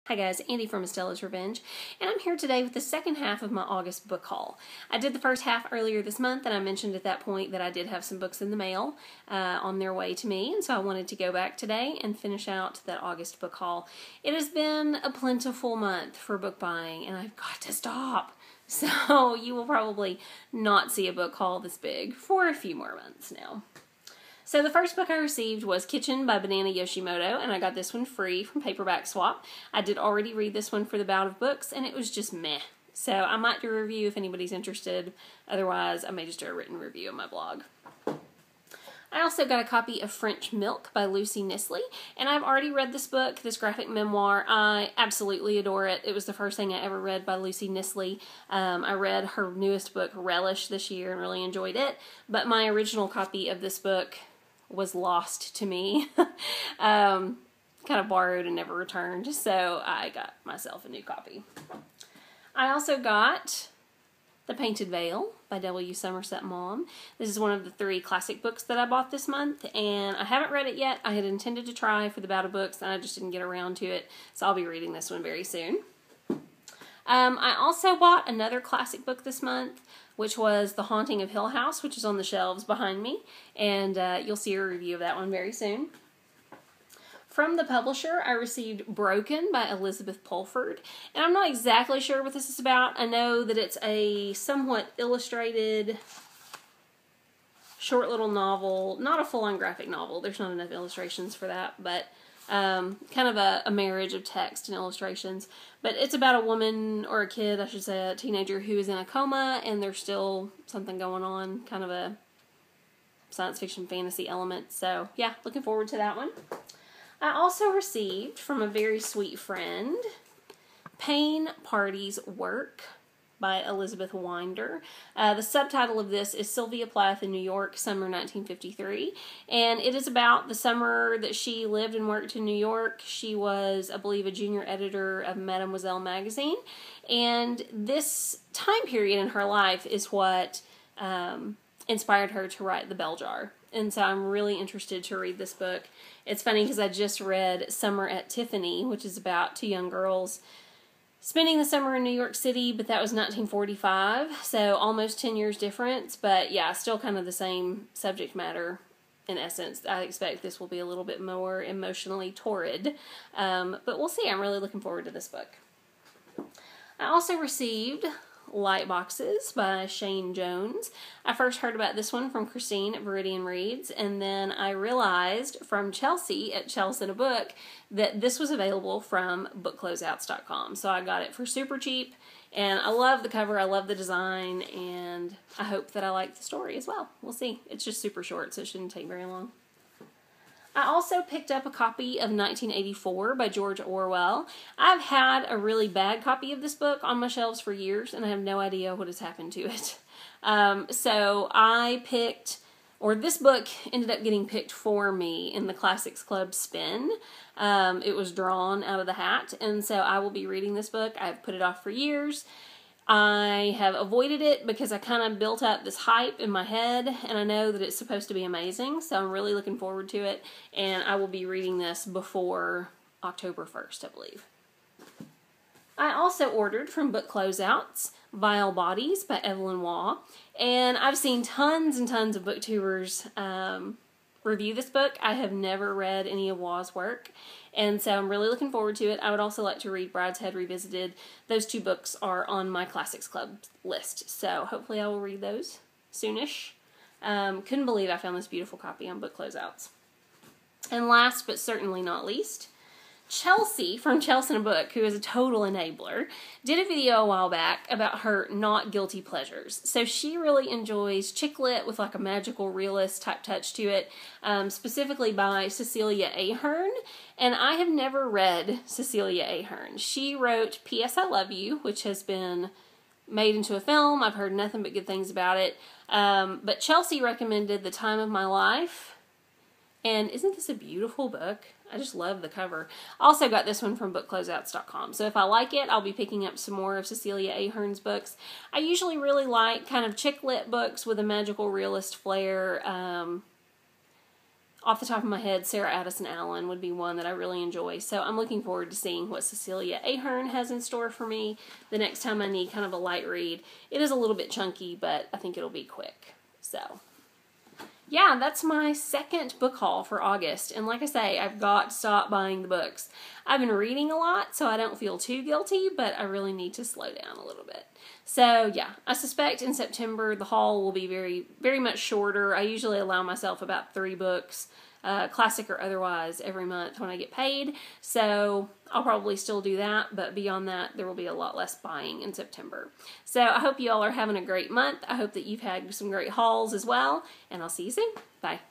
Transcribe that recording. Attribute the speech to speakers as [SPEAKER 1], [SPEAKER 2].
[SPEAKER 1] Hi guys, Andy from Estella's Revenge, and I'm here today with the second half of my August book haul. I did the first half earlier this month, and I mentioned at that point that I did have some books in the mail on their way to me, and so I wanted to go back today and finish out that August book haul. It has been a plentiful month for book buying, and I've got to stop. So you will probably not see a book haul this big for a few more months now. So the first book I received was Kitchen by Banana Yoshimoto, and I got this one free from Paperback Swap. I did already read this one for the Bout of Books, and it was just meh. So I might do a review if anybody's interested. Otherwise, I may just do a written review on my blog. I also got a copy of French Milk by Lucy Nisley, and I've already read this book, this graphic memoir. I absolutely adore it. It was the first thing I ever read by Lucy Nisley. I read her newest book, Relish, this year and really enjoyed it, but my original copy of this book was lost to me, kind of borrowed and never returned, so I got myself a new copy. I also got The Painted Veil by W. Somerset Maugham. This is one of the 3 classic books that I bought this month, and I haven't read it yet. I had intended to try for the Bout of Books, and I just didn't get around to it, so I'll be reading this one very soon. I also bought another classic book this month, which was The Haunting of Hill House, which is on the shelves behind me, and you'll see a review of that one very soon. From the publisher, I received Broken by Elizabeth Pulford, and I'm not exactly sure what this is about. I know that it's a somewhat illustrated short little novel, not a full-on graphic novel. There's not enough illustrations for that, but kind of a marriage of text and illustrations. But it's about a woman, or a kid, I should say, a teenager who is in a coma, and there's still something going on, kind of a science fiction fantasy element. So yeah, looking forward to that one. I also received from a very sweet friend, Pain Parties Work by Elizabeth Winder. The subtitle of this is Sylvia Plath in New York, Summer 1953, and it is about the summer that she lived and worked in New York. She was, I believe, a junior editor of Mademoiselle magazine, and this time period in her life is what inspired her to write The Bell Jar, and so I'm really interested to read this book. It's funny because I just read Summer at Tiffany, which is about 2 young girls spending the summer in New York City, but that was 1945, so almost 10 years difference, but yeah, still kind of the same subject matter in essence. I expect this will be a little bit more emotionally torrid, but we'll see. I'm really looking forward to this book. I also received Light Boxes by Shane Jones. I first heard about this one from Christine at Viridian Reads, and then I realized from Chelsea at Chelsea in a Book that this was available from bookcloseouts.com. So I got it for super cheap, and I love the cover, I love the design, and I hope that I like the story as well. We'll see. It's just super short, so it shouldn't take very long. I also picked up a copy of 1984 by George Orwell. I've had a really bad copy of this book on my shelves for years, and I have no idea what has happened to it. So I picked, or this book ended up getting picked for me in the Classics Club spin. It was drawn out of the hat, and so I will be reading this book. I've put it off for years. I have avoided it because I kind of built up this hype in my head, and I know that it's supposed to be amazing, so I'm really looking forward to it, and I will be reading this before October 1st, I believe. I also ordered from Book Closeouts Vile Bodies by Evelyn Waugh, and I've seen tons and tons of booktubers review this book. I have never read any of Waugh's work, and so I'm really looking forward to it. I would also like to read Brideshead Revisited. Those 2 books are on my Classics Club list, so hopefully I will read those soonish. Couldn't believe I found this beautiful copy on Book Closeouts. And last but certainly not least, Chelsea from Chelsea in a Book, who is a total enabler, did a video a while back about her not guilty pleasures. So she really enjoys chick lit with like a magical realist type touch to it, specifically by Cecilia Ahern. And I have never read Cecilia Ahern. She wrote P.S. I Love You, which has been made into a film. I've heard nothing but good things about it. But Chelsea recommended The Time of My Life. And isn't this a beautiful book? I just love the cover. I also got this one from bookcloseouts.com. So if I like it, I'll be picking up some more of Cecilia Ahern's books. I usually really like kind of chick lit books with a magical realist flair. off the top of my head, Sarah Addison Allen would be one that I really enjoy. So I'm looking forward to seeing what Cecilia Ahern has in store for me the next time I need kind of a light read. It is a little bit chunky, but I think it'll be quick. So yeah, that's my second book haul for August. And like I say, I've got to stop buying the books. I've been reading a lot, so I don't feel too guilty, but I really need to slow down a little bit. So yeah, I suspect in September the haul will be very, very much shorter. I usually allow myself about 3 books, classic or otherwise, every month when I get paid. So I'll probably still do that, but beyond that, there will be a lot less buying in September. So I hope you all are having a great month. I hope that you've had some great hauls as well, and I'll see you soon. Bye.